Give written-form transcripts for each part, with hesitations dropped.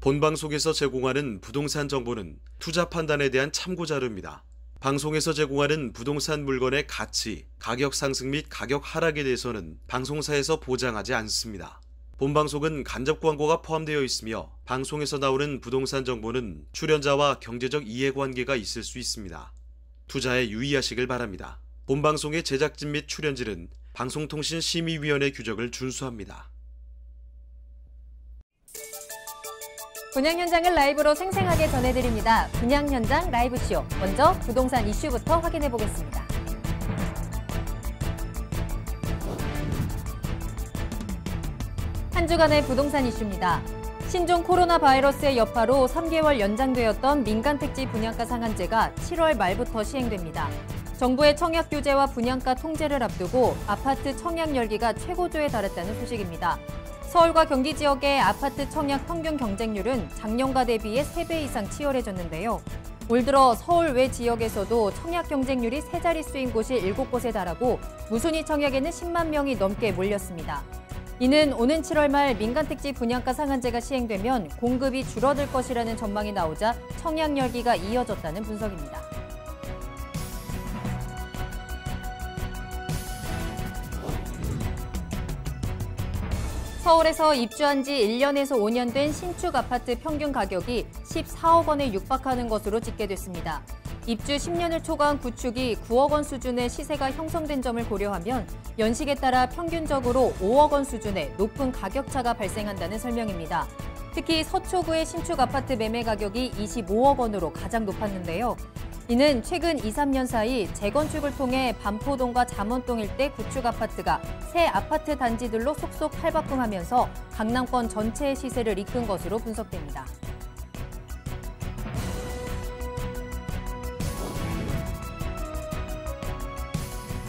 본방송에서 제공하는 부동산 정보는 투자 판단에 대한 참고 자료입니다. 방송에서 제공하는 부동산 물건의 가치, 가격 상승 및 가격 하락에 대해서는 방송사에서 보장하지 않습니다. 본방송은 간접 광고가 포함되어 있으며 방송에서 나오는 부동산 정보는 출연자와 경제적 이해관계가 있을 수 있습니다. 투자에 유의하시길 바랍니다. 본방송의 제작진 및 출연진은 방송통신심의위원회 규정을 준수합니다. 분양 현장을 라이브로 생생하게 전해드립니다. 분양 현장 라이브쇼. 먼저 부동산 이슈부터 확인해 보겠습니다. 한 주간의 부동산 이슈입니다. 신종 코로나 바이러스의 여파로 3개월 연장되었던 민간택지 분양가 상한제가 7월 말부터 시행됩니다. 정부의 청약 규제와 분양가 통제를 앞두고 아파트 청약 열기가 최고조에 달했다는 소식입니다. 서울과 경기 지역의 아파트 청약 평균 경쟁률은 작년과 대비해 3배 이상 치열해졌는데요. 올 들어 서울 외 지역에서도 청약 경쟁률이 세 자릿수인 곳이 7곳에 달하고 무순위 청약에는 10만 명이 넘게 몰렸습니다. 이는 오는 7월 말 민간택지 분양가 상한제가 시행되면 공급이 줄어들 것이라는 전망이 나오자 청약 열기가 이어졌다는 분석입니다. 서울에서 입주한 지 1년에서 5년 된 신축 아파트 평균 가격이 14억 원에 육박하는 것으로 집계됐습니다. 입주 10년을 초과한 구축이 9억 원 수준의 시세가 형성된 점을 고려하면 연식에 따라 평균적으로 5억 원 수준의 높은 가격차가 발생한다는 설명입니다. 특히 서초구의 신축 아파트 매매 가격이 25억 원으로 가장 높았는데요. 이는 최근 2, 3년 사이 재건축을 통해 반포동과 잠원동 일대 구축 아파트가 새 아파트 단지들로 속속 탈바꿈하면서 강남권 전체의 시세를 이끈 것으로 분석됩니다.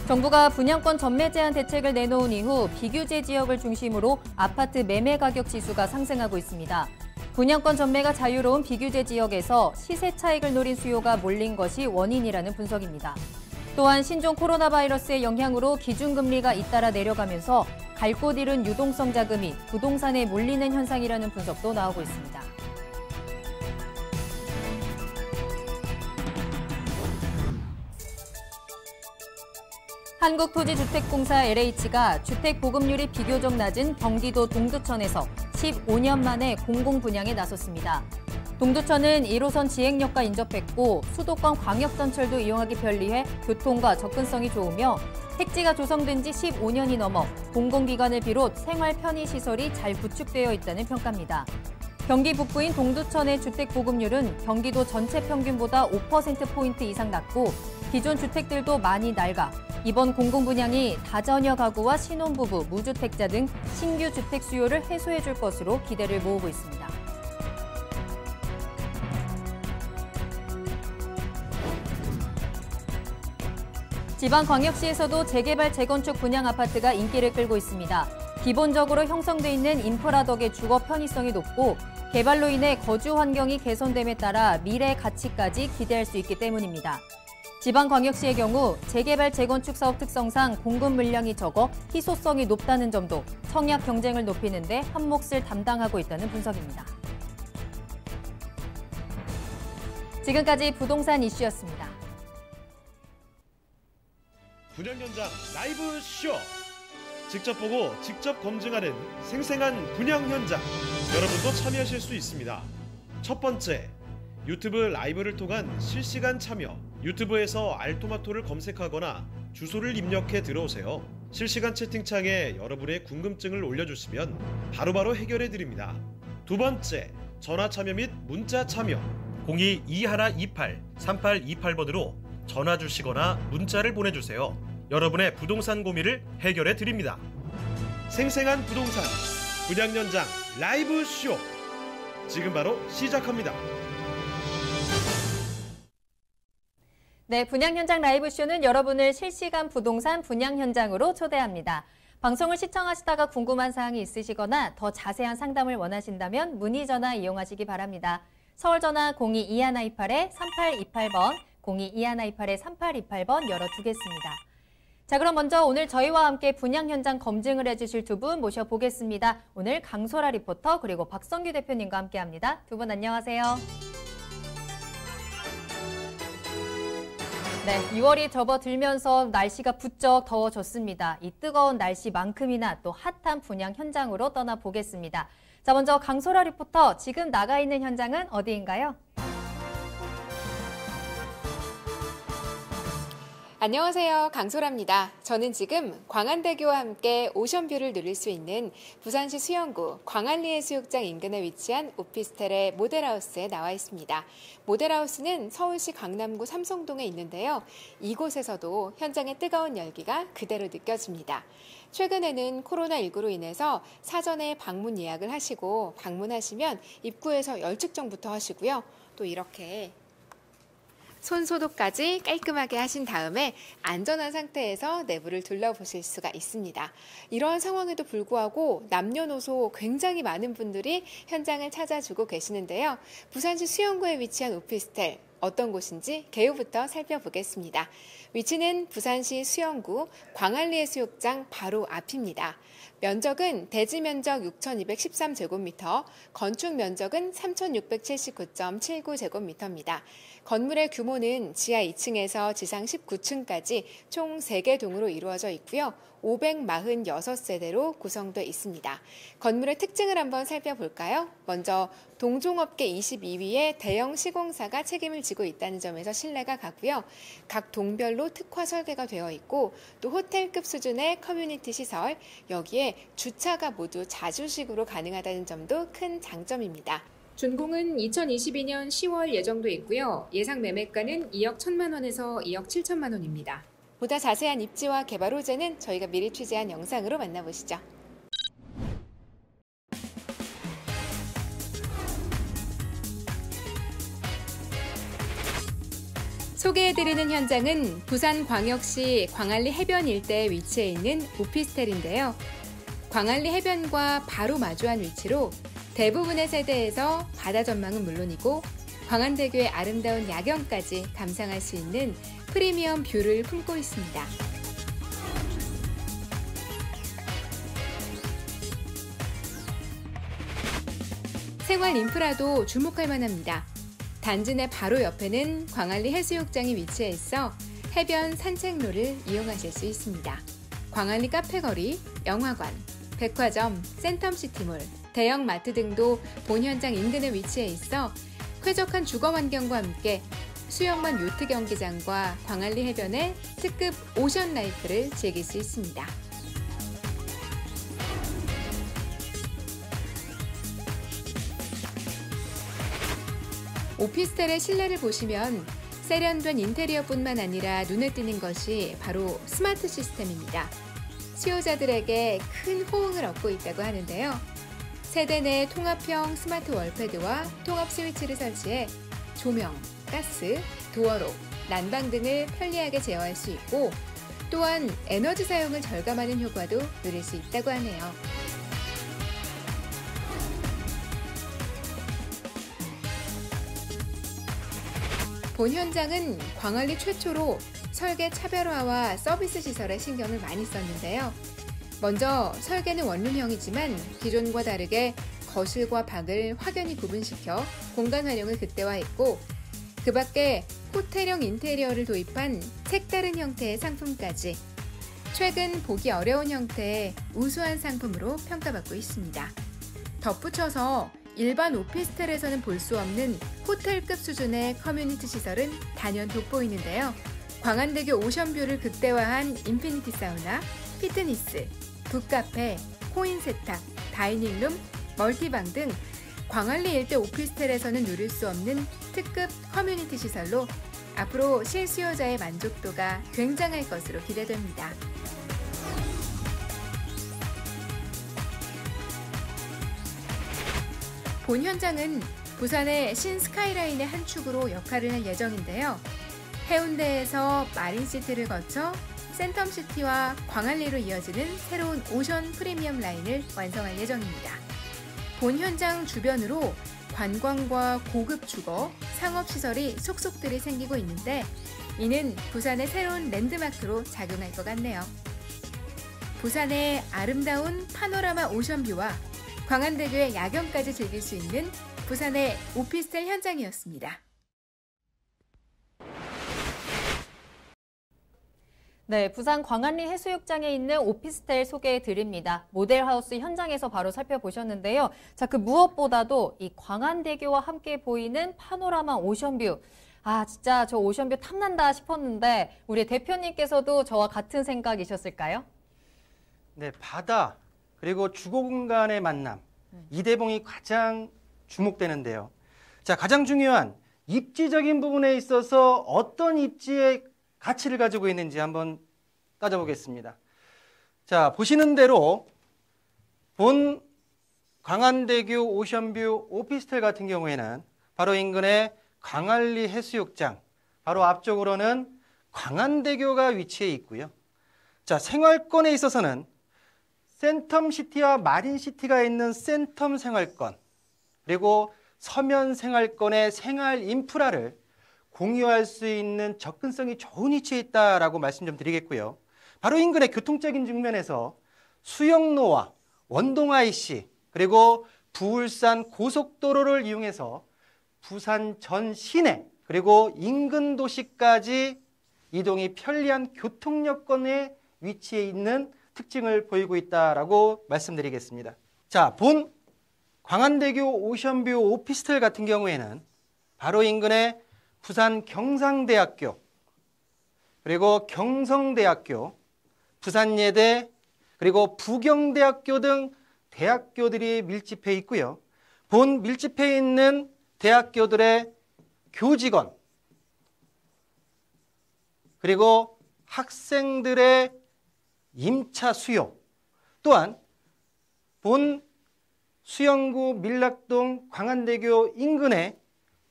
정부가 분양권 전매 제한 대책을 내놓은 이후 비규제 지역을 중심으로 아파트 매매 가격 지수가 상승하고 있습니다. 분양권 전매가 자유로운 비규제 지역에서 시세 차익을 노린 수요가 몰린 것이 원인이라는 분석입니다. 또한 신종 코로나 바이러스의 영향으로 기준금리가 잇따라 내려가면서 갈 곳 잃은 유동성 자금이 부동산에 몰리는 현상이라는 분석도 나오고 있습니다. 한국토지주택공사 LH가 주택 보급률이 비교적 낮은 경기도 동두천에서 15년 만에 공공분양에 나섰습니다. 동두천은 1호선 지행역과 인접했고 수도권 광역전철도 이용하기 편리해 교통과 접근성이 좋으며 택지가 조성된 지 15년이 넘어 공공기관을 비롯 생활 편의시설이 잘 구축되어 있다는 평가입니다. 경기 북부인 동두천의 주택 보급률은 경기도 전체 평균보다 5%포인트 이상 낮고 기존 주택들도 많이 낡아 이번 공공분양이 다자녀 가구와 신혼부부, 무주택자 등 신규 주택 수요를 해소해 줄 것으로 기대를 모으고 있습니다. 지방광역시에서도 재개발, 재건축 분양 아파트가 인기를 끌고 있습니다. 기본적으로 형성돼 있는 인프라 덕에 주거 편의성이 높고 개발로 인해 거주 환경이 개선됨에 따라 미래 가치까지 기대할 수 있기 때문입니다. 지방광역시의 경우 재개발, 재건축 사업 특성상 공급 물량이 적어 희소성이 높다는 점도 청약 경쟁을 높이는 데 한 몫을 담당하고 있다는 분석입니다. 지금까지 부동산 이슈였습니다. 분양 현장 라이브 쇼! 직접 보고 직접 검증하는 생생한 분양 현장, 여러분도 참여하실 수 있습니다. 첫 번째, 유튜브 라이브를 통한 실시간 참여. 유튜브에서 알토마토를 검색하거나 주소를 입력해 들어오세요. 실시간 채팅창에 여러분의 궁금증을 올려주시면 바로바로 해결해 드립니다. 두 번째, 전화 참여 및 문자 참여. 02-2128-3828번으로 전화 주시거나 문자를 보내주세요. 여러분의 부동산 고민을 해결해 드립니다. 생생한 부동산 분양 현장 라이브 쇼, 지금 바로 시작합니다. 네, 분양 현장 라이브 쇼는 여러분을 실시간 부동산 분양 현장으로 초대합니다. 방송을 시청하시다가 궁금한 사항이 있으시거나 더 자세한 상담을 원하신다면 문의 전화 이용하시기 바랍니다. 서울 전화 02-2128-3828번, 02-2128-3828번 열어두겠습니다. 자, 그럼 먼저 오늘 저희와 함께 분양 현장 검증을 해주실 두 분 모셔보겠습니다. 오늘 강소라 리포터 그리고 박성규 대표님과 함께합니다. 두 분 안녕하세요. 네, 6월이 접어들면서 날씨가 부쩍 더워졌습니다. 이 뜨거운 날씨만큼이나 또 핫한 분양 현장으로 떠나보겠습니다. 자, 먼저 강소라 리포터, 지금 나가 있는 현장은 어디인가요? 안녕하세요. 강소라입니다. 저는 지금 광안대교와 함께 오션뷰를 누릴 수 있는 부산시 수영구 광안리해수욕장 인근에 위치한 오피스텔의 모델하우스에 나와 있습니다. 모델하우스는 서울시 강남구 삼성동에 있는데요. 이곳에서도 현장의 뜨거운 열기가 그대로 느껴집니다. 최근에는 코로나19로 인해서 사전에 방문 예약을 하시고 방문하시면 입구에서 열 측정부터 하시고요. 또 이렇게 손 소독까지 깔끔하게 하신 다음에 안전한 상태에서 내부를 둘러보실 수가 있습니다. 이러한 상황에도 불구하고 남녀노소 굉장히 많은 분들이 현장을 찾아주고 계시는데요. 부산시 수영구에 위치한 오피스텔, 어떤 곳인지 개요부터 살펴보겠습니다. 위치는 부산시 수영구 광안리해수욕장 바로 앞입니다. 면적은 대지 면적 6,213제곱미터, 건축 면적은 3,679.79제곱미터입니다. 건물의 규모는 지하 2층에서 지상 19층까지 총 3개 동으로 이루어져 있고요. 546세대로 구성되어 있습니다. 건물의 특징을 한번 살펴볼까요? 먼저 동종업계 22위의 대형 시공사가 책임을 지고 있다는 점에서 신뢰가 가고요. 각 동별로 특화 설계가 되어 있고 또 호텔급 수준의 커뮤니티 시설, 여기에 주차가 모두 자주식으로 가능하다는 점도 큰 장점입니다. 준공은 2022년 10월 예정돼 있고요. 예상 매매가는 2억 1천만 원에서 2억 7천만 원입니다. 보다 자세한 입지와 개발 호재는 저희가 미리 취재한 영상으로 만나보시죠. 소개해드리는 현장은 부산광역시 광안리 해변 일대에 위치해 있는 오피스텔인데요. 광안리 해변과 바로 마주한 위치로 대부분의 세대에서 바다 전망은 물론이고 광안대교의 아름다운 야경까지 감상할 수 있는 프리미엄 뷰를 품고 있습니다. 생활 인프라도 주목할 만합니다. 단지 내 바로 옆에는 광안리 해수욕장이 위치해 있어 해변 산책로를 이용하실 수 있습니다. 광안리 카페거리, 영화관, 백화점, 센텀시티몰, 대형 마트 등도 본 현장 인근에 위치해 있어 쾌적한 주거 환경과 함께 수영만 요트 경기장과 광안리 해변의 특급 오션 라이프를 즐길 수 있습니다. 오피스텔의 실내를 보시면 세련된 인테리어뿐만 아니라 눈에 띄는 것이 바로 스마트 시스템입니다. 수요자들에게 큰 호응을 얻고 있다고 하는데요. 세대 내 통합형 스마트 월패드와 통합 스위치를 설치해 조명, 가스, 도어록, 난방 등을 편리하게 제어할 수 있고 또한 에너지 사용을 절감하는 효과도 누릴 수 있다고 하네요. 본 현장은 광안리 최초로 설계 차별화와 서비스 시설에 신경을 많이 썼는데요. 먼저 설계는 원룸형이지만 기존과 다르게 거실과 방을 확연히 구분시켜 공간 활용을 극대화했고 그 밖에 호텔형 인테리어를 도입한 색다른 형태의 상품까지 최근 보기 어려운 형태의 우수한 상품으로 평가받고 있습니다. 덧붙여서 일반 오피스텔에서는 볼 수 없는 호텔급 수준의 커뮤니티 시설은 단연 돋보이는데요. 광안대교 오션뷰를 극대화한 인피니티 사우나, 피트니스, 북카페, 코인 세탁, 다이닝룸, 멀티방 등 광안리 일대 오피스텔에서는 누릴 수 없는 특급 커뮤니티 시설로 앞으로 실수요자의 만족도가 굉장할 것으로 기대됩니다. 본 현장은 부산의 신스카이라인의 한 축으로 역할을 할 예정인데요. 해운대에서 마린시티를 거쳐 센텀시티와 광안리로 이어지는 새로운 오션 프리미엄 라인을 완성할 예정입니다. 본 현장 주변으로 관광과 고급 주거, 상업시설이 속속들이 생기고 있는데 이는 부산의 새로운 랜드마크로 작용할 것 같네요. 부산의 아름다운 파노라마 오션뷰와 광안대교의 야경까지 즐길 수 있는 부산의 오피스텔 현장이었습니다. 네, 부산 광안리 해수욕장에 있는 오피스텔 소개해 드립니다. 모델하우스 현장에서 바로 살펴보셨는데요. 자, 그 무엇보다도 이 광안대교와 함께 보이는 파노라마 오션뷰. 아, 진짜 저 오션뷰 탐난다 싶었는데 우리 대표님께서도 저와 같은 생각이셨을까요? 네, 바다 그리고 주거 공간의 만남. 이 대봉이 가장 주목되는데요. 자, 가장 중요한 입지적인 부분에 있어서 어떤 입지의 가치를 가지고 있는지 한번 따져보겠습니다. 자, 보시는 대로 본 광안대교 오션뷰 오피스텔 같은 경우에는 바로 인근의 광안리 해수욕장, 바로 앞쪽으로는 광안대교가 위치해 있고요. 자, 생활권에 있어서는 센텀시티와 마린시티가 있는 센텀 생활권, 그리고 서면 생활권의 생활 인프라를 공유할 수 있는 접근성이 좋은 위치에 있다라고 말씀 좀 드리겠고요. 바로 인근의 교통적인 측면에서 수영로와 원동 IC 그리고 부울산 고속도로를 이용해서 부산 전 시내 그리고 인근 도시까지 이동이 편리한 교통여건에 위치해 있는 특징을 보이고 있다라고 말씀드리겠습니다. 자, 본 광안대교 오션뷰 오피스텔 같은 경우에는 바로 인근의 부산 경상대학교, 그리고 경성대학교, 부산예대, 그리고 부경대학교 등 대학교들이 밀집해 있고요. 본 밀집해 있는 대학교들의 교직원, 그리고 학생들의 임차 수요, 또한 본 수영구 밀락동 광안대교 인근의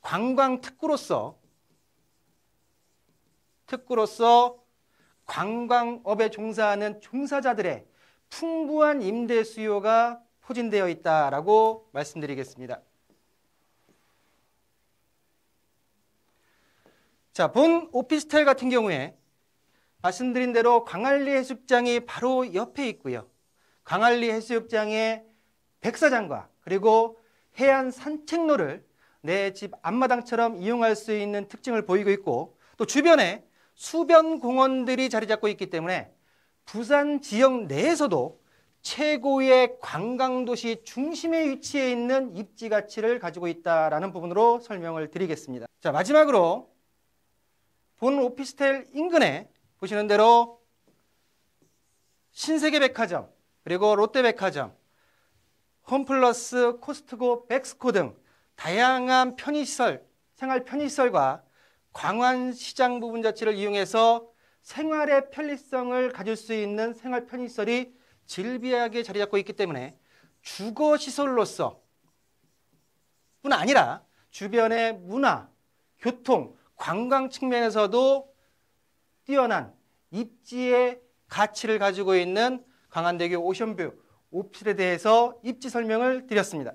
관광특구로서 관광업에 종사하는 종사자들의 풍부한 임대 수요가 포진되어 있다라고 말씀드리겠습니다. 자, 본 오피스텔 같은 경우에 말씀드린 대로 광안리 해수욕장이 바로 옆에 있고요. 광안리 해수욕장의 백사장과 그리고 해안 산책로를 내 집 앞마당처럼 이용할 수 있는 특징을 보이고 있고, 또 주변에 수변 공원들이 자리 잡고 있기 때문에 부산 지역 내에서도 최고의 관광도시 중심에 위치해 있는 입지 가치를 가지고 있다는 부분으로 설명을 드리겠습니다. 자, 마지막으로 본 오피스텔 인근에 보시는 대로 신세계백화점, 그리고 롯데백화점, 홈플러스, 코스트코, 백스코 등 다양한 편의시설, 생활 편의시설과 광안시장 부분 자체를 이용해서 생활의 편리성을 가질 수 있는 생활 편의시설이 즐비하게 자리 잡고 있기 때문에 주거시설로서 뿐 아니라 주변의 문화, 교통, 관광 측면에서도 뛰어난 입지의 가치를 가지고 있는 광안대교 오션뷰 오피스텔에 대해서 입지 설명을 드렸습니다.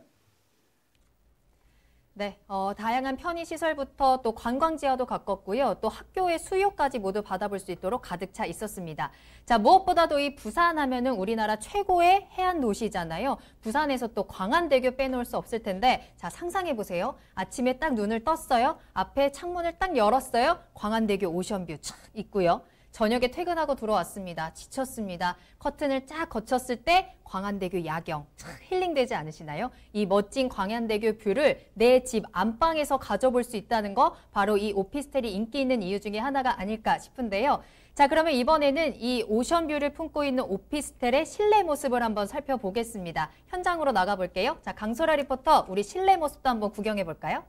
네, 다양한 편의시설부터 또 관광지와도 가깝고요. 또 학교의 수요까지 모두 받아볼 수 있도록 가득 차 있었습니다. 자, 무엇보다도 이 부산 하면은 우리나라 최고의 해안 도시잖아요. 부산에서 또 광안대교 빼놓을 수 없을 텐데, 자, 상상해보세요. 아침에 딱 눈을 떴어요. 앞에 창문을 딱 열었어요. 광안대교 오션뷰 촥 있고요. 저녁에 퇴근하고 들어왔습니다. 지쳤습니다. 커튼을 쫙 거쳤을 때 광안대교 야경 힐링되지 않으시나요? 이 멋진 광안대교 뷰를 내 집 안방에서 가져볼 수 있다는 거 바로 이 오피스텔이 인기 있는 이유 중에 하나가 아닐까 싶은데요. 자, 그러면 이번에는 이 오션뷰를 품고 있는 오피스텔의 실내 모습을 한번 살펴보겠습니다. 현장으로 나가볼게요. 자, 강소라 리포터, 우리 실내 모습도 한번 구경해볼까요?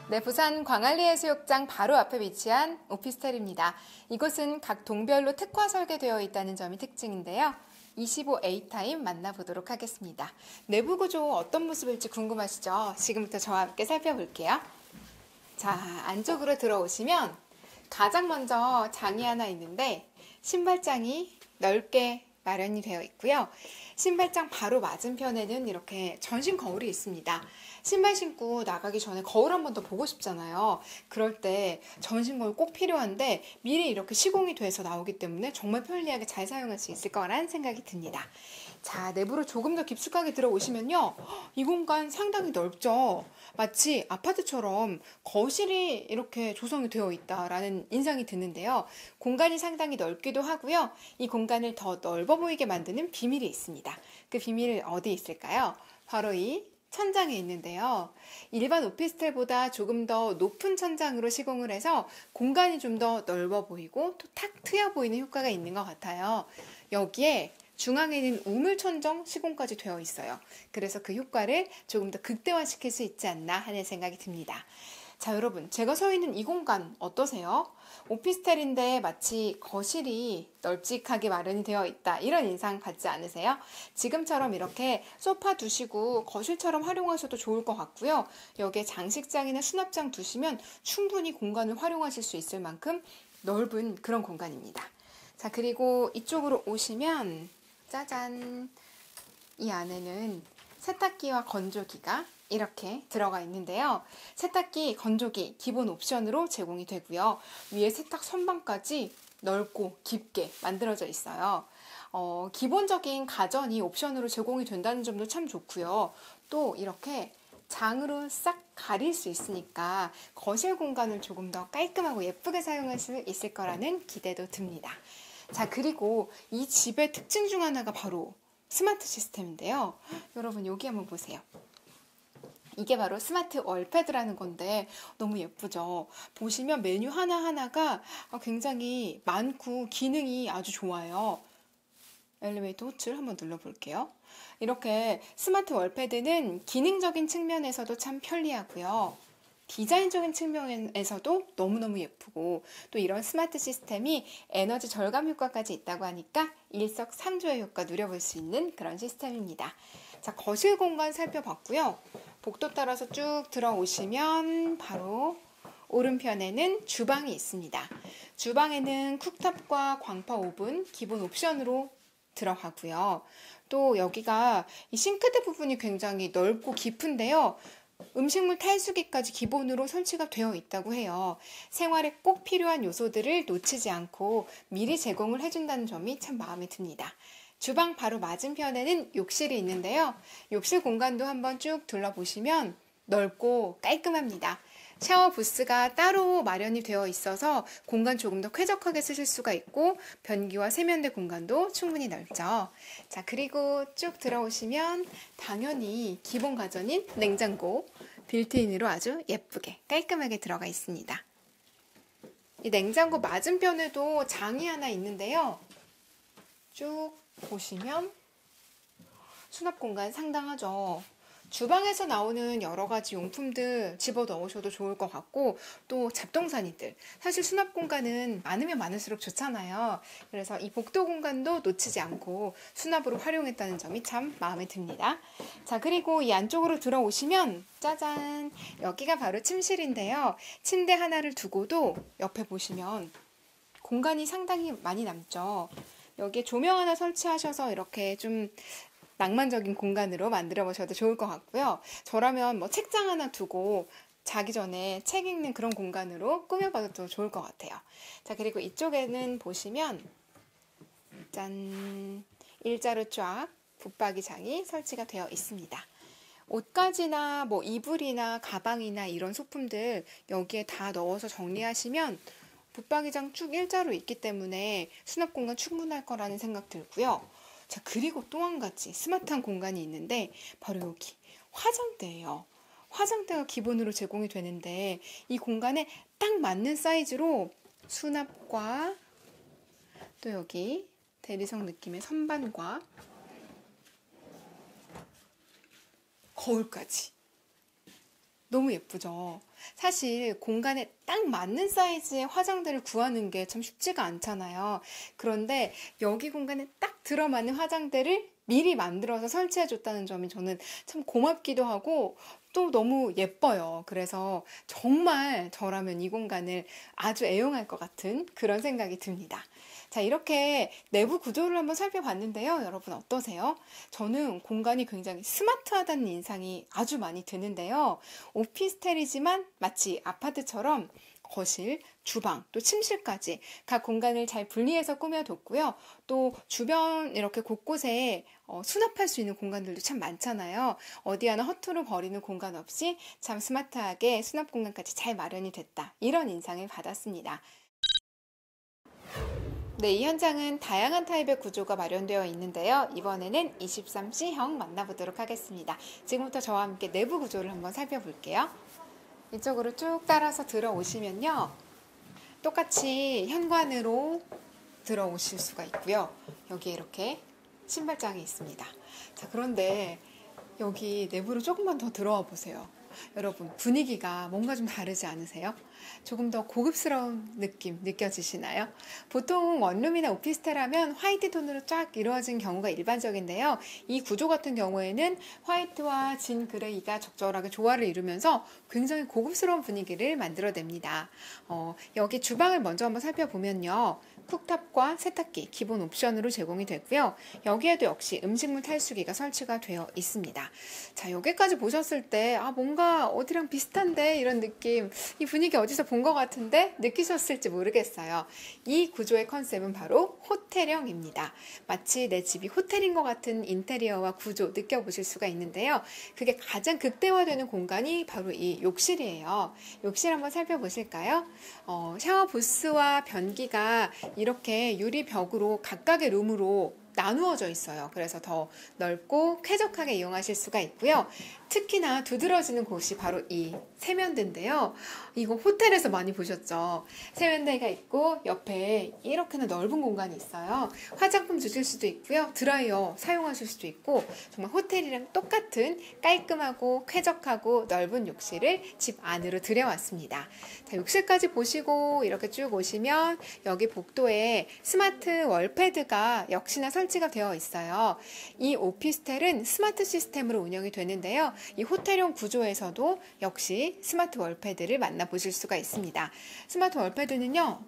네, 부산 광안리 해수욕장 바로 앞에 위치한 오피스텔입니다. 이곳은 각 동별로 특화 설계되어 있다는 점이 특징인데요. 25A 타임 만나보도록 하겠습니다. 내부 구조 어떤 모습일지 궁금하시죠? 지금부터 저와 함께 살펴볼게요. 자, 안쪽으로 들어오시면 가장 먼저 장이 하나 있는데 신발장이 넓게 마련이 되어 있고요. 신발장 바로 맞은편에는 이렇게 전신 거울이 있습니다. 신발 신고 나가기 전에 거울 한 번 더 보고 싶잖아요. 그럴 때 전신 거울 꼭 필요한데 미리 이렇게 시공이 돼서 나오기 때문에 정말 편리하게 잘 사용할 수 있을 거란 생각이 듭니다. 자, 내부로 조금 더 깊숙하게 들어오시면요. 이 공간 상당히 넓죠. 마치 아파트처럼 거실이 이렇게 조성이 되어 있다라는 인상이 드는데요. 공간이 상당히 넓기도 하고요. 이 공간을 더 넓어 보이게 만드는 비밀이 있습니다. 그 비밀은 어디 있을까요? 바로 이 천장에 있는데요. 일반 오피스텔보다 조금 더 높은 천장으로 시공을 해서 공간이 좀 더 넓어 보이고 또 탁 트여 보이는 효과가 있는 것 같아요. 여기에 중앙에는 우물천정 시공까지 되어 있어요. 그래서 그 효과를 조금 더 극대화시킬 수 있지 않나 하는 생각이 듭니다. 자, 여러분, 제가 서 있는 이 공간 어떠세요? 오피스텔인데 마치 거실이 널찍하게 마련이 되어 있다, 이런 인상 받지 않으세요? 지금처럼 이렇게 소파 두시고 거실처럼 활용하셔도 좋을 것 같고요. 여기에 장식장이나 수납장 두시면 충분히 공간을 활용하실 수 있을 만큼 넓은 그런 공간입니다. 자, 그리고 이쪽으로 오시면 짜잔, 이 안에는 세탁기와 건조기가 이렇게 들어가 있는데요. 세탁기, 건조기 기본 옵션으로 제공이 되고요. 위에 세탁 선반까지 넓고 깊게 만들어져 있어요. 기본적인 가전이 옵션으로 제공이 된다는 점도 참 좋고요. 또 이렇게 장으로 싹 가릴 수 있으니까 거실 공간을 조금 더 깔끔하고 예쁘게 사용할 수 있을 거라는 기대도 듭니다. 자, 그리고 이 집의 특징 중 하나가 바로 스마트 시스템인데요. 여러분, 여기 한번 보세요. 이게 바로 스마트 월패드라는 건데 너무 예쁘죠? 보시면 메뉴 하나하나가 굉장히 많고 기능이 아주 좋아요. 엘리베이터 호출 한번 눌러볼게요. 이렇게 스마트 월패드는 기능적인 측면에서도 참 편리하고요. 디자인적인 측면에서도 너무너무 예쁘고 또 이런 스마트 시스템이 에너지 절감 효과까지 있다고 하니까 일석삼조의 효과 누려볼 수 있는 그런 시스템입니다. 자, 거실 공간 살펴봤고요. 복도 따라서 쭉 들어오시면 바로 오른편에는 주방이 있습니다. 주방에는 쿡탑과 광파 오븐 기본 옵션으로 들어가고요. 또 여기가 이 싱크대 부분이 굉장히 넓고 깊은데요. 음식물 탈수기까지 기본으로 설치가 되어 있다고 해요. 생활에 꼭 필요한 요소들을 놓치지 않고 미리 제공을 해준다는 점이 참 마음에 듭니다. 주방 바로 맞은편에는 욕실이 있는데요. 욕실 공간도 한번 쭉 둘러보시면 넓고 깔끔합니다. 샤워 부스가 따로 마련이 되어 있어서 공간 조금 더 쾌적하게 쓰실 수가 있고 변기와 세면대 공간도 충분히 넓죠. 자, 그리고 쭉 들어오시면 당연히 기본 가전인 냉장고 빌트인으로 아주 예쁘게 깔끔하게 들어가 있습니다. 이 냉장고 맞은편에도 장이 하나 있는데요. 쭉 보시면 수납 공간 상당하죠. 주방에서 나오는 여러 가지 용품들 집어 넣으셔도 좋을 것 같고 또 잡동사니들, 사실 수납 공간은 많으면 많을수록 좋잖아요. 그래서 이 복도 공간도 놓치지 않고 수납으로 활용했다는 점이 참 마음에 듭니다. 자, 그리고 이 안쪽으로 들어오시면 짜잔, 여기가 바로 침실인데요. 침대 하나를 두고도 옆에 보시면 공간이 상당히 많이 남죠. 여기에 조명 하나 설치하셔서 이렇게 좀 낭만적인 공간으로 만들어 보셔도 좋을 것 같고요. 저라면 뭐 책장 하나 두고 자기 전에 책 읽는 그런 공간으로 꾸며봐도 좋을 것 같아요. 자, 그리고 이쪽에는 보시면 짠, 일자로 쫙 붙박이장이 설치가 되어 있습니다. 옷가지나 뭐 이불이나 가방이나 이런 소품들 여기에 다 넣어서 정리하시면 붙박이장 쭉 일자로 있기 때문에 수납 공간 충분할 거라는 생각 들고요. 자, 그리고 또 한 가지 스마트한 공간이 있는데 바로 여기 화장대예요. 화장대가 기본으로 제공이 되는데 이 공간에 딱 맞는 사이즈로 수납과 또 여기 대리석 느낌의 선반과 거울까지 너무 예쁘죠? 사실 공간에 딱 맞는 사이즈의 화장대를 구하는 게 참 쉽지가 않잖아요. 그런데 여기 공간에 딱 들어맞는 화장대를 미리 만들어서 설치해줬다는 점이 저는 참 고맙기도 하고 또 너무 예뻐요. 그래서 정말 저라면 이 공간을 아주 애용할 것 같은 그런 생각이 듭니다. 자, 이렇게 내부 구조를 한번 살펴봤는데요. 여러분 어떠세요? 저는 공간이 굉장히 스마트하다는 인상이 아주 많이 드는데요. 오피스텔이지만 마치 아파트처럼 거실, 주방, 또 침실까지 각 공간을 잘 분리해서 꾸며뒀고요. 또 주변 이렇게 곳곳에 수납할 수 있는 공간들도 참 많잖아요. 어디 하나 허투루 버리는 공간 없이 참 스마트하게 수납 공간까지 잘 마련이 됐다. 이런 인상을 받았습니다. 네, 이 현장은 다양한 타입의 구조가 마련되어 있는데요. 이번에는 23C형 만나보도록 하겠습니다. 지금부터 저와 함께 내부 구조를 한번 살펴볼게요. 이쪽으로 쭉 따라서 들어오시면요. 똑같이 현관으로 들어오실 수가 있고요. 여기에 이렇게 신발장이 있습니다. 자, 그런데 여기 내부로 조금만 더 들어와 보세요. 여러분, 분위기가 뭔가 좀 다르지 않으세요? 조금 더 고급스러운 느낌 느껴지시나요? 보통 원룸이나 오피스텔 하면 화이트 톤으로 쫙 이루어진 경우가 일반적인데요. 이 구조 같은 경우에는 화이트와 진 그레이가 적절하게 조화를 이루면서 굉장히 고급스러운 분위기를 만들어냅니다. 여기 주방을 먼저 한번 살펴보면요. 쿡탑과 세탁기 기본 옵션으로 제공이 되고요. 여기에도 역시 음식물 탈수기가 설치가 되어 있습니다. 자, 여기까지 보셨을 때 뭔가 어디랑 비슷한데 이런 느낌, 이 분위기 어디서 본 것 같은데 느끼셨을지 모르겠어요. 이 구조의 컨셉은 바로 호텔형입니다. 마치 내 집이 호텔인 것 같은 인테리어와 구조 느껴보실 수가 있는데요. 그게 가장 극대화되는 공간이 바로 이 욕실이에요. 욕실 한번 살펴보실까요? 샤워 부스와 변기가 이렇게 유리벽으로 각각의 룸으로 나누어져 있어요. 그래서 더 넓고 쾌적하게 이용하실 수가 있고요. 특히나 두드러지는 곳이 바로 이 세면대인데요. 이거 호텔에서 많이 보셨죠? 세면대가 있고 옆에 이렇게나 넓은 공간이 있어요. 화장품 주실 수도 있고요. 드라이어 사용하실 수도 있고 정말 호텔이랑 똑같은 깔끔하고 쾌적하고 넓은 욕실을 집 안으로 들여왔습니다. 자, 욕실까지 보시고 이렇게 쭉 오시면 여기 복도에 스마트 월패드가 역시나 설치가 되어 있어요. 이 오피스텔은 스마트 시스템으로 운영이 되는데요. 이 호텔형 구조에서도 역시 스마트 월패드를 만나보실 수가 있습니다. 스마트 월패드는요,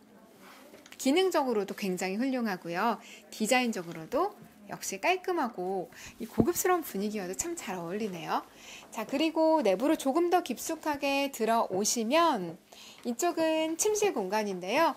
기능적으로도 굉장히 훌륭하고요. 디자인적으로도 역시 깔끔하고 이 고급스러운 분위기와도 참 잘 어울리네요. 자, 그리고 내부로 조금 더 깊숙하게 들어오시면 이쪽은 침실 공간인데요.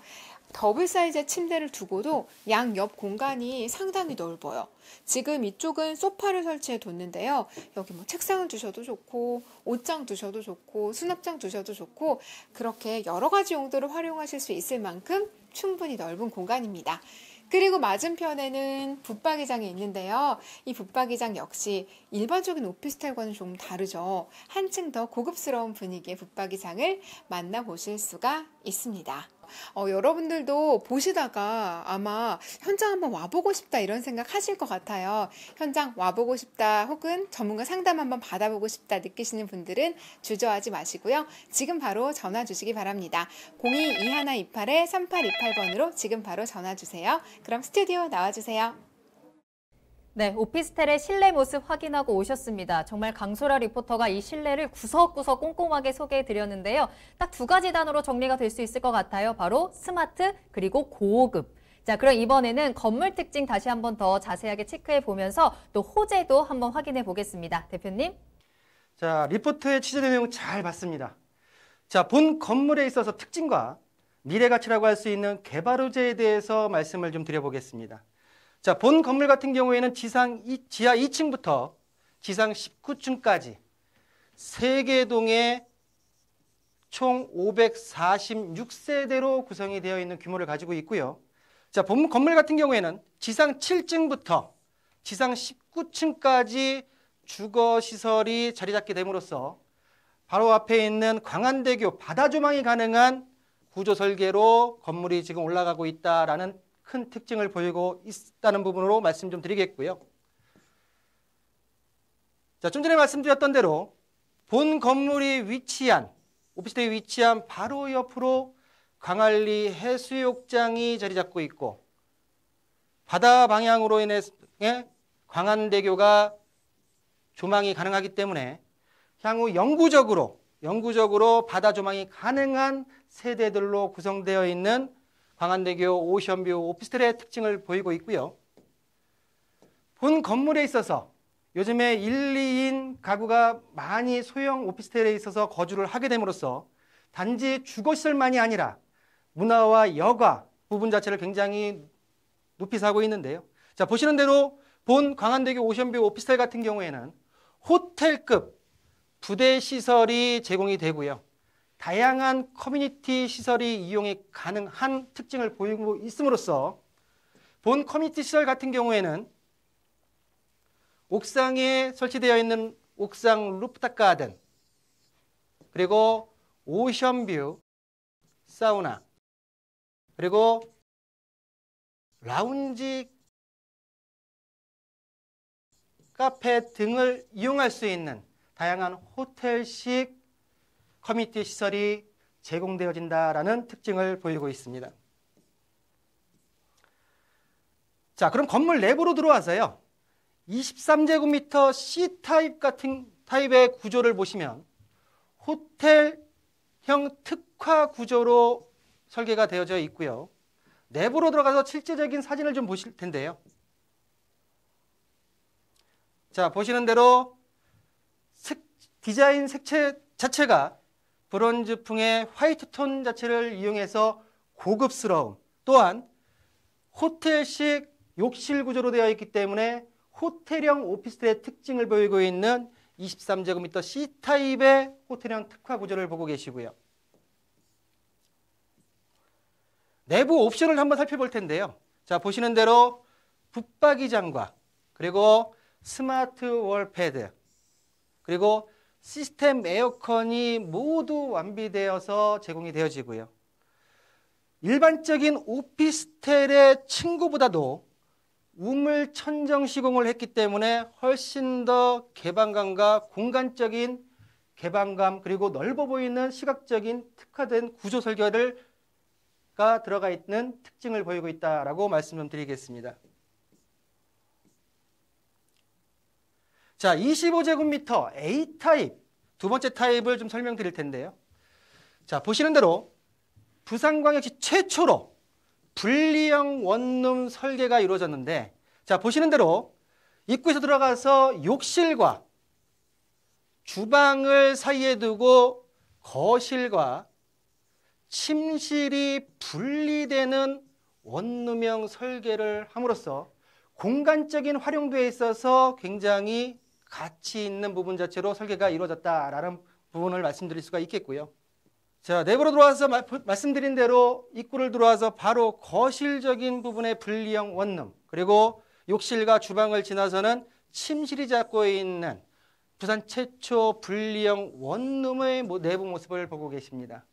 더블 사이즈의 침대를 두고도 양옆 공간이 상당히 넓어요. 지금 이쪽은 소파를 설치해 뒀는데요. 여기 뭐 책상을 두셔도 좋고 옷장 두셔도 좋고 수납장 두셔도 좋고 그렇게 여러 가지 용도로 활용하실 수 있을 만큼 충분히 넓은 공간입니다. 그리고 맞은편에는 붙박이장이 있는데요. 이 붙박이장 역시 일반적인 오피스텔과는 좀 다르죠. 한층 더 고급스러운 분위기의 붙박이장을 만나보실 수가 있습니다. 여러분들도 보시다가 아마 현장 한번 와보고 싶다 이런 생각 하실 것 같아요. 현장 와보고 싶다 혹은 전문가 상담 한번 받아보고 싶다 느끼시는 분들은 주저하지 마시고요. 지금 바로 전화 주시기 바랍니다. 02-2128-3828번으로 지금 바로 전화 주세요. 그럼 스튜디오 나와주세요. 네, 오피스텔의 실내 모습 확인하고 오셨습니다. 정말 강소라 리포터가 이 실내를 구석구석 꼼꼼하게 소개해드렸는데요. 딱 두 가지 단어로 정리가 될 수 있을 것 같아요. 바로 스마트 그리고 고급. 자, 그럼 이번에는 건물 특징 다시 한번 더 자세하게 체크해 보면서 또 호재도 한번 확인해 보겠습니다. 대표님. 자, 리포트의 취재된 내용 잘 봤습니다. 자, 본 건물에 있어서 특징과 미래 가치라고 할 수 있는 개발 호재에 대해서 말씀을 좀 드려보겠습니다. 자, 본 건물 같은 경우에는 지하 2층부터 지상 19층까지 3개 동에 총 546세대로 구성이 되어 있는 규모를 가지고 있고요. 자, 본 건물 같은 경우에는 지상 7층부터 지상 19층까지 주거시설이 자리 잡게 됨으로써 바로 앞에 있는 광안대교 바다 조망이 가능한 구조 설계로 건물이 지금 올라가고 있다라는 큰 특징을 보이고 있다는 부분으로 말씀 좀 드리겠고요. 자, 좀 전에 말씀드렸던 대로 본 건물이 위치한 오피스텔이 위치한 바로 옆으로 광안리 해수욕장이 자리 잡고 있고 바다 방향으로 인해 광안대교가 조망이 가능하기 때문에 향후 영구적으로 바다 조망이 가능한 세대들로 구성되어 있는 광안대교 오션뷰 오피스텔의 특징을 보이고 있고요. 본 건물에 있어서 요즘에 1, 2인 가구가 많이 소형 오피스텔에 있어서 거주를 하게 됨으로써 단지 주거시설만이 아니라 문화와 여가 부분 자체를 굉장히 높이 사고 있는데요. 자, 보시는 대로 본 광안대교 오션뷰 오피스텔 같은 경우에는 호텔급 부대 시설이 제공이 되고요. 다양한 커뮤니티 시설이 이용이 가능한 특징을 보이고 있음으로써 본 커뮤니티 시설 같은 경우에는 옥상에 설치되어 있는 옥상 루프탑 가든, 그리고 오션뷰 사우나, 그리고 라운지 카페 등을 이용할 수 있는 다양한 호텔식 커뮤니티 시설이 제공되어진다라는 특징을 보이고 있습니다. 자, 그럼 건물 내부로 들어와서요. 23제곱미터 C타입 같은 타입의 구조를 보시면 호텔형 특화 구조로 설계가 되어져 있고요. 내부로 들어가서 실제적인 사진을 좀 보실 텐데요. 자, 보시는 대로 디자인 색채 자체가 브론즈풍의 화이트 톤 자체를 이용해서 고급스러움, 또한 호텔식 욕실 구조로 되어 있기 때문에 호텔형 오피스텔의 특징을 보이고 있는 23제곱미터 C타입의 호텔형 특화 구조를 보고 계시고요. 내부 옵션을 한번 살펴볼 텐데요. 자, 보시는 대로 붙박이장과 그리고 스마트 월패드, 그리고 시스템 에어컨이 모두 완비되어서 제공이 되어지고요. 일반적인 오피스텔의 층고보다도 우물 천정 시공을 했기 때문에 훨씬 더 개방감과 공간적인 개방감, 그리고 넓어 보이는 시각적인 특화된 구조 설계가 들어가 있는 특징을 보이고 있다라고 말씀 좀 드리겠습니다. 자, 25제곱미터 A타입, 두 번째 타입을 좀 설명드릴 텐데요. 자, 보시는 대로 부산광역시 최초로 분리형 원룸 설계가 이루어졌는데, 자, 보시는 대로 입구에서 들어가서 욕실과 주방을 사이에 두고 거실과 침실이 분리되는 원룸형 설계를 함으로써 공간적인 활용도에 있어서 굉장히 가치 있는 부분 자체로 설계가 이루어졌다라는 부분을 말씀드릴 수가 있겠고요. 자, 내부로 들어와서 말씀드린 대로 입구를 들어와서 바로 거실적인 부분의 분리형 원룸, 그리고 욕실과 주방을 지나서는 침실이 잡고 있는 부산 최초 분리형 원룸의 내부 모습을 보고 계십니다.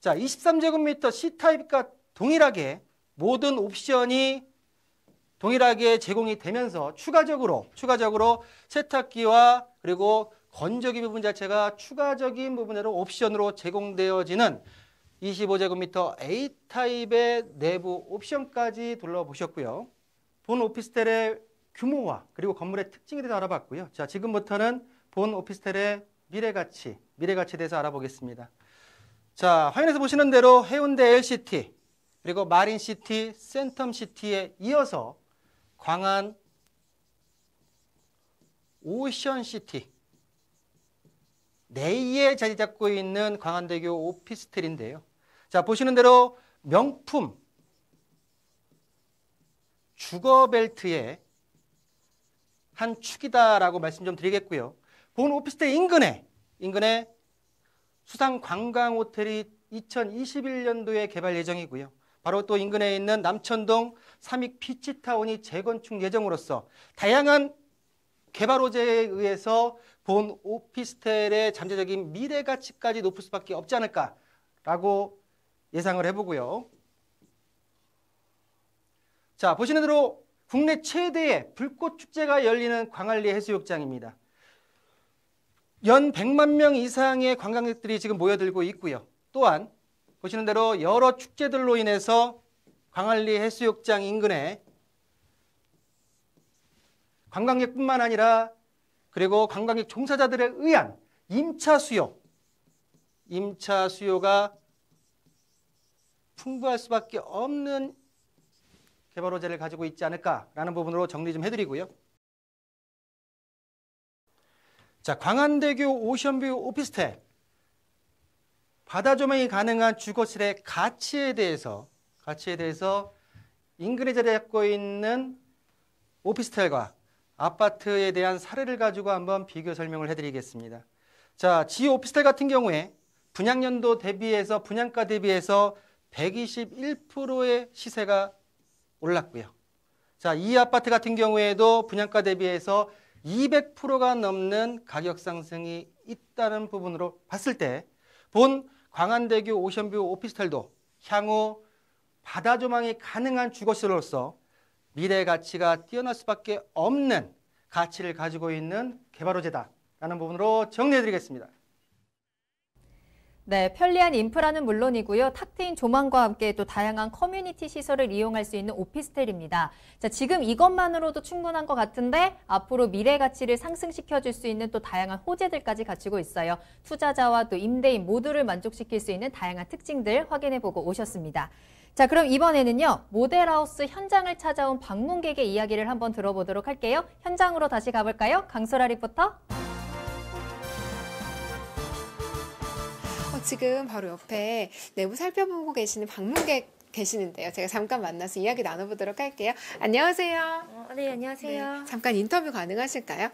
자, 23제곱미터 C타입과 동일하게 모든 옵션이 동일하게 제공이 되면서 추가적으로 세탁기와 그리고 건조기 부분 자체가 추가적인 부분으로 옵션으로 제공되어지는 25제곱미터 A타입의 내부 옵션까지 둘러보셨고요. 본 오피스텔의 규모와 그리고 건물의 특징에 대해서 알아봤고요. 자, 지금부터는 본 오피스텔의 미래가치에 대해서 알아보겠습니다. 자, 화면에서 보시는 대로 해운대 LCT, 그리고 마린시티, 센텀시티에 이어서 광안 오션시티 내에 자리 잡고 있는 광안대교 오피스텔인데요. 자, 보시는 대로 명품 주거벨트의 한 축이다라고 말씀 좀 드리겠고요. 본 오피스텔 인근에 수상관광호텔이 2021년도에 개발 예정이고요. 바로 또 인근에 있는 남천동 삼익 피치타운이 재건축 예정으로서 다양한 개발 호재에 의해서 본 오피스텔의 잠재적인 미래 가치까지 높을 수밖에 없지 않을까라고 예상을 해보고요. 자, 보시는 대로 국내 최대의 불꽃 축제가 열리는 광안리 해수욕장입니다. 연 100만 명 이상의 관광객들이 지금 모여들고 있고요. 또한 보시는 대로 여러 축제들로 인해서 광안리 해수욕장 인근에 관광객뿐만 아니라 그리고 관광객 종사자들에 의한 임차 수요가 풍부할 수밖에 없는 개발 호재를 가지고 있지 않을까라는 부분으로 정리 좀 해드리고요. 자, 광안대교 오션뷰 오피스텔 바다 조망이 가능한 주거실의 가치에 대해서 인근에 자리 잡고 있는 오피스텔과 아파트에 대한 사례를 가지고 한번 비교 설명을 해드리겠습니다. 자, 지유 오피스텔 같은 경우에 분양년도 대비해서 분양가 대비해서 121%의 시세가 올랐고요. 자, 이 아파트 같은 경우에도 분양가 대비해서 200%가 넘는 가격 상승이 있다는 부분으로 봤을 때 본 광안대교 오션뷰 오피스텔도 향후 바다 조망이 가능한 주거시설로서 미래 가치가 뛰어날 수밖에 없는 가치를 가지고 있는 개발 호재다라는 부분으로 정리해드리겠습니다. 네, 편리한 인프라는 물론이고요. 탁 트인 조망과 함께 또 다양한 커뮤니티 시설을 이용할 수 있는 오피스텔입니다. 자, 지금 이것만으로도 충분한 것 같은데 앞으로 미래 가치를 상승시켜줄 수 있는 또 다양한 호재들까지 갖추고 있어요. 투자자와 또 임대인 모두를 만족시킬 수 있는 다양한 특징들 확인해보고 오셨습니다. 자, 그럼 이번에는요, 모델하우스 현장을 찾아온 방문객의 이야기를 한번 들어보도록 할게요. 현장으로 다시 가볼까요? 강소라 리포터. 지금 바로 옆에 내부 살펴보고 계시는 방문객 계시는데요. 제가 잠깐 만나서 이야기 나눠보도록 할게요. 안녕하세요. 네, 안녕하세요. 네, 잠깐 인터뷰 가능하실까요?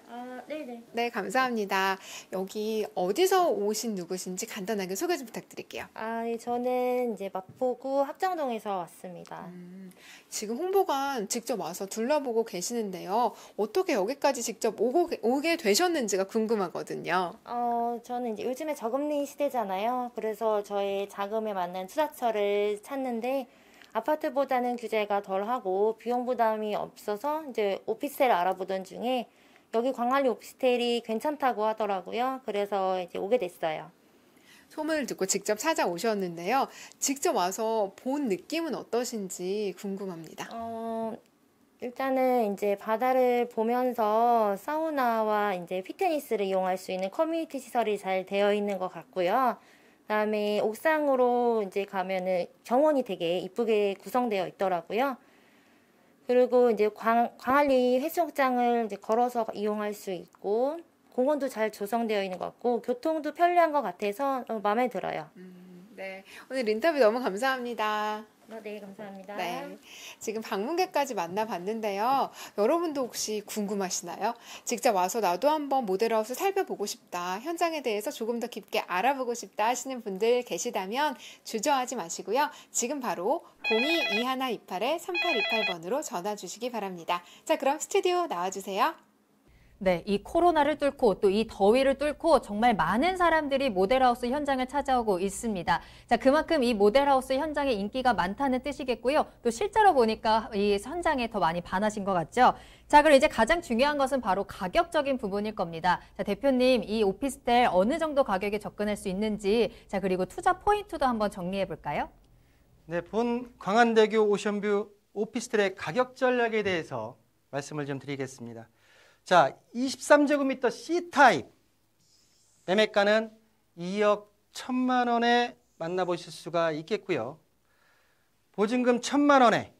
네네. 네, 감사합니다. 여기 어디서 오신 누구신지 간단하게 소개 좀 부탁드릴게요. 네, 저는 이제 마포구 합정동에서 왔습니다. 지금 홍보관 직접 와서 둘러보고 계시는데요. 어떻게 여기까지 직접 오게 되셨는지가 궁금하거든요. 저는 이제 요즘에 저금리 시대잖아요. 그래서 저의 자금에 맞는 투자처를 찾는데 아파트보다는 규제가 덜하고 비용 부담이 없어서 이제 오피스텔을 알아보던 중에 여기 광안리 오피스텔이 괜찮다고 하더라고요. 그래서 이제 오게 됐어요. 소문을 듣고 직접 찾아오셨는데요. 직접 와서 본 느낌은 어떠신지 궁금합니다. 일단은 이제 바다를 보면서 사우나와 이제 피트니스를 이용할 수 있는 커뮤니티 시설이 잘 되어 있는 것 같고요. 그다음에 옥상으로 이제 가면은 정원이 되게 이쁘게 구성되어 있더라고요. 그리고 이제 광안리 해수욕장을 이제 걸어서 이용할 수 있고 공원도 잘 조성되어 있는 것 같고 교통도 편리한 것 같아서 마음에 들어요. 네, 오늘 인터뷰 너무 감사합니다. 네, 감사합니다. 네, 지금 방문객까지 만나봤는데요. 여러분도 혹시 궁금하시나요? 직접 와서 나도 한번 모델하우스 살펴보고 싶다, 현장에 대해서 조금 더 깊게 알아보고 싶다 하시는 분들 계시다면 주저하지 마시고요. 지금 바로 02-2128-3828번으로 전화 주시기 바랍니다. 자, 그럼 스튜디오 나와주세요. 네, 이 코로나를 뚫고 또 이 더위를 뚫고 정말 많은 사람들이 모델하우스 현장을 찾아오고 있습니다. 자, 그만큼 이 모델하우스 현장에 인기가 많다는 뜻이겠고요. 또 실제로 보니까 이 현장에 더 많이 반하신 것 같죠? 자, 그럼 이제 가장 중요한 것은 바로 가격적인 부분일 겁니다. 자, 대표님, 이 오피스텔 어느 정도 가격에 접근할 수 있는지, 자, 그리고 투자 포인트도 한번 정리해 볼까요? 네, 본 광안대교 오션뷰 오피스텔의 가격 전략에 대해서 말씀을 좀 드리겠습니다. 자, 23제곱미터 C타입 매매가는 2억 1천만 원에 만나보실 수가 있겠고요. 보증금 1천만 원에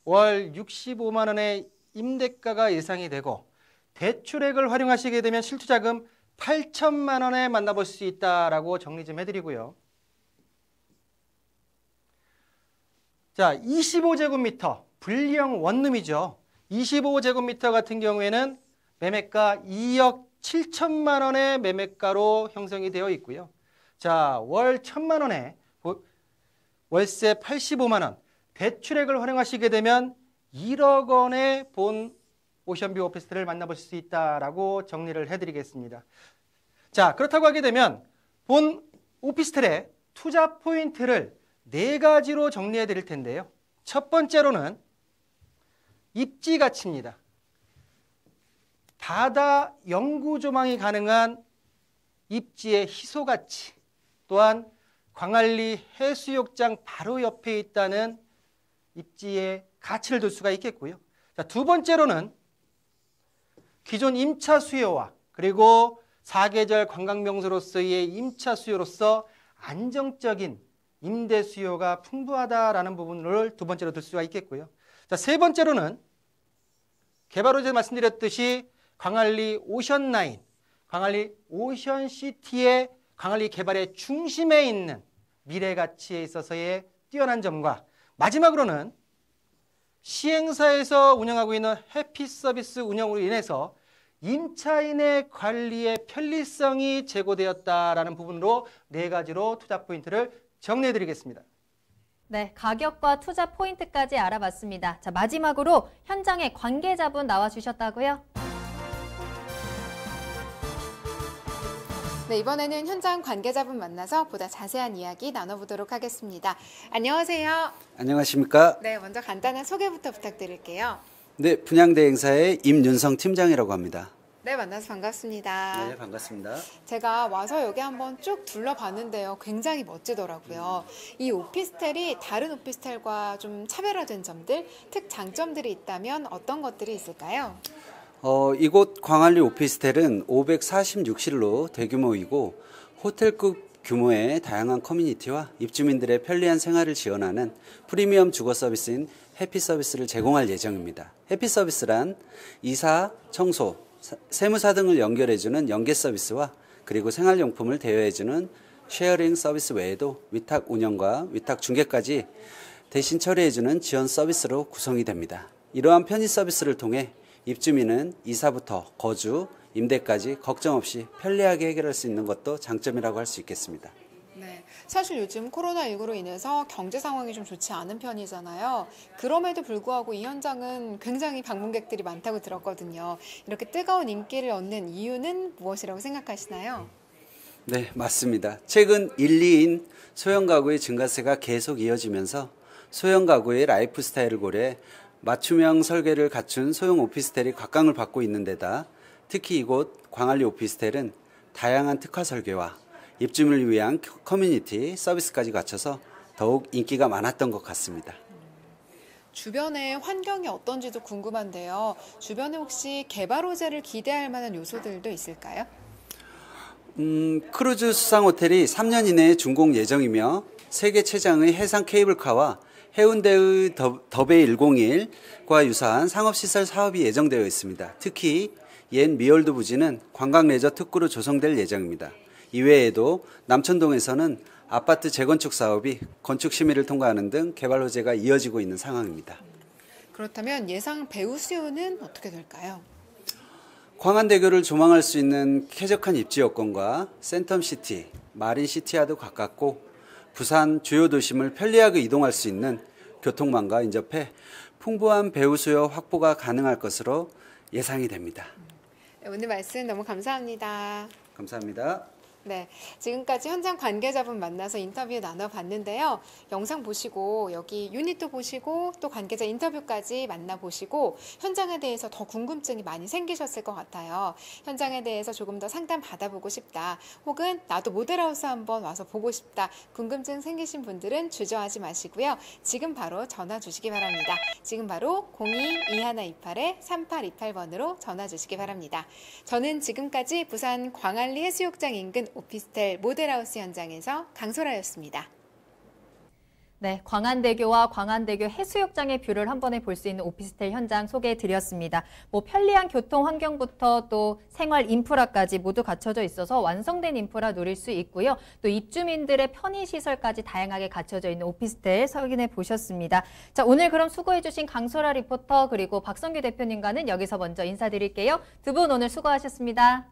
월 65만 원의 임대가가 예상이 되고 대출액을 활용하시게 되면 실투자금 8천만 원에 만나볼 수 있다라고 정리 좀 해드리고요. 자, 25제곱미터 분리형 원룸이죠. 25제곱미터 같은 경우에는 매매가 2억 7천만 원의 매매가로 형성이 되어 있고요. 자, 월 1천만 원에 월세 85만 원, 대출액을 활용하시게 되면 1억 원의 본 오션뷰 오피스텔을 만나보실 수 있다라고 정리를 해드리겠습니다. 자, 그렇다고 하게 되면 본 오피스텔의 투자 포인트를 4가지로 정리해 드릴 텐데요. 첫 번째로는 입지 가치입니다. 바다 영구 조망이 가능한 입지의 희소 가치, 또한 광안리 해수욕장 바로 옆에 있다는 입지의 가치를 둘 수가 있겠고요. 자, 두 번째로는 기존 임차 수요와 그리고 사계절 관광명소로서의 임차 수요로서 안정적인 임대 수요가 풍부하다라는 부분을 두 번째로 들 수가 있겠고요. 자, 세 번째로는 개발호재 말씀드렸듯이 광안리 오션라인, 광안리 오션시티의 광안리 개발의 중심에 있는 미래 가치에 있어서의 뛰어난 점과 마지막으로는 시행사에서 운영하고 있는 해피서비스 운영으로 인해서 임차인의 관리의 편리성이 제고되었다라는 부분으로 네 가지로 투자 포인트를 정리해 드리겠습니다. 네, 가격과 투자 포인트까지 알아봤습니다. 자, 마지막으로 현장에 관계자분 나와주셨다고요? 네, 이번에는 현장 관계자분 만나서 보다 자세한 이야기 나눠보도록 하겠습니다. 안녕하세요. 안녕하십니까? 네, 먼저 간단한 소개부터 부탁드릴게요. 네, 분양대행사의 임윤성 팀장이라고 합니다. 네, 만나서 반갑습니다. 네, 반갑습니다. 제가 와서 여기 한번 쭉 둘러봤는데요. 굉장히 멋지더라고요. 이 오피스텔이 다른 오피스텔과 좀 차별화된 점들, 특장점들이 있다면 어떤 것들이 있을까요? 이곳 광안리 오피스텔은 546실로 대규모이고 호텔급 규모의 다양한 커뮤니티와 입주민들의 편리한 생활을 지원하는 프리미엄 주거 서비스인 해피서비스를 제공할 예정입니다. 해피서비스란 이사, 청소, 세무사 등을 연결해주는 연계 서비스와 그리고 생활용품을 대여해주는 쉐어링 서비스 외에도 위탁 운영과 위탁 중개까지 대신 처리해주는 지원 서비스로 구성이 됩니다. 이러한 편의 서비스를 통해 입주민은 이사부터 거주, 임대까지 걱정 없이 편리하게 해결할 수 있는 것도 장점이라고 할 수 있겠습니다. 네, 사실 요즘 코로나19로 인해서 경제 상황이 좀 좋지 않은 편이잖아요. 그럼에도 불구하고 이 현장은 굉장히 방문객들이 많다고 들었거든요. 이렇게 뜨거운 인기를 얻는 이유는 무엇이라고 생각하시나요? 네, 맞습니다. 최근 1, 2인 소형 가구의 증가세가 계속 이어지면서 소형 가구의 라이프 스타일을 고려해 맞춤형 설계를 갖춘 소형 오피스텔이 각광을 받고 있는 데다 특히 이곳 광안리 오피스텔은 다양한 특화 설계와 입주민을 위한 커뮤니티 서비스까지 갖춰서 더욱 인기가 많았던 것 같습니다. 주변의 환경이 어떤지도 궁금한데요. 주변에 혹시 개발 호재를 기대할 만한 요소들도 있을까요? 크루즈 수상 호텔이 3년 이내에 준공 예정이며 세계 최장의 해상 케이블카와 해운대의 더베이 101과 유사한 상업시설 사업이 예정되어 있습니다. 특히 옛 미월드 부지는 관광 레저 특구로 조성될 예정입니다. 이외에도 남천동에서는 아파트 재건축 사업이 건축 심의를 통과하는 등 개발 호재가 이어지고 있는 상황입니다. 그렇다면 예상 배후 수요는 어떻게 될까요? 광안대교를 조망할 수 있는 쾌적한 입지 여건과 센텀시티, 마린시티와도 가깝고 부산 주요 도심을 편리하게 이동할 수 있는 교통망과 인접해 풍부한 배후 수요 확보가 가능할 것으로 예상이 됩니다. 네, 오늘 말씀 너무 감사합니다. 감사합니다. 네, 지금까지 현장 관계자분 만나서 인터뷰 나눠봤는데요. 영상 보시고 여기 유닛도 보시고 또 관계자 인터뷰까지 만나보시고 현장에 대해서 더 궁금증이 많이 생기셨을 것 같아요. 현장에 대해서 조금 더 상담 받아보고 싶다. 혹은 나도 모델하우스 한번 와서 보고 싶다. 궁금증 생기신 분들은 주저하지 마시고요. 지금 바로 전화 주시기 바랍니다. 지금 바로 02-2128-3828번으로 전화 주시기 바랍니다. 저는 지금까지 부산 광안리 해수욕장 인근 오피스텔 모델하우스 현장에서 강소라였습니다. 네, 광안대교와 광안대교 해수욕장의 뷰를 한 번에 볼 수 있는 오피스텔 현장 소개해드렸습니다. 편리한 교통 환경부터 또 생활 인프라까지 모두 갖춰져 있어서 완성된 인프라 누릴 수 있고요. 또 입주민들의 편의시설까지 다양하게 갖춰져 있는 오피스텔 확인해 보셨습니다. 자, 오늘 그럼 수고해주신 강소라 리포터 그리고 박성규 대표님과는 여기서 먼저 인사드릴게요. 두 분 오늘 수고하셨습니다.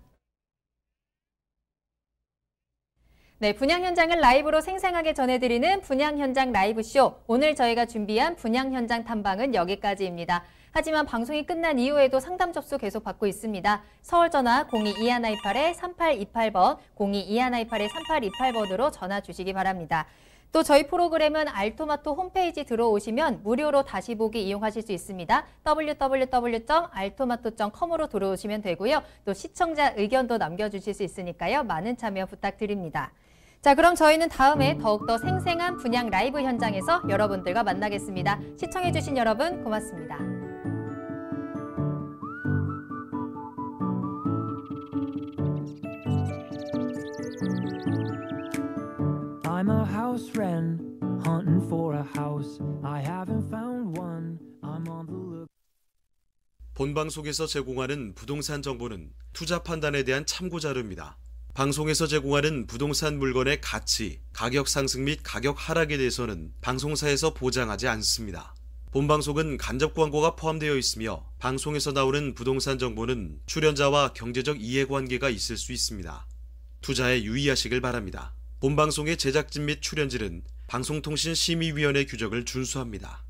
네, 분양 현장을 라이브로 생생하게 전해드리는 분양 현장 라이브쇼. 오늘 저희가 준비한 분양 현장 탐방은 여기까지입니다. 하지만 방송이 끝난 이후에도 상담 접수 계속 받고 있습니다. 서울 전화 02-2128-3828번, 02-2128-3828번으로 전화 주시기 바랍니다. 또 저희 프로그램은 알토마토 홈페이지 들어오시면 무료로 다시 보기 이용하실 수 있습니다. www.altomato.com으로 들어오시면 되고요. 또 시청자 의견도 남겨주실 수 있으니까요. 많은 참여 부탁드립니다. 자, 그럼 저희는 다음에 더욱더 생생한 분양 라이브 현장에서 여러분들과 만나겠습니다. 시청해주신 여러분 고맙습니다. I'm a house wren, hunting for a house. I haven't found one. I'm on the look. 본방송에서 제공하는 부동산 정보는 투자 판단에 대한 참고 자료입니다. 방송에서 제공하는 부동산 물건의 가치, 가격 상승 및 가격 하락에 대해서는 방송사에서 보장하지 않습니다. 본방송은 간접 광고가 포함되어 있으며 방송에서 나오는 부동산 정보는 출연자와 경제적 이해관계가 있을 수 있습니다. 투자에 유의하시길 바랍니다. 본방송의 제작진 및 출연진은 방송통신심의위원회 규정을 준수합니다.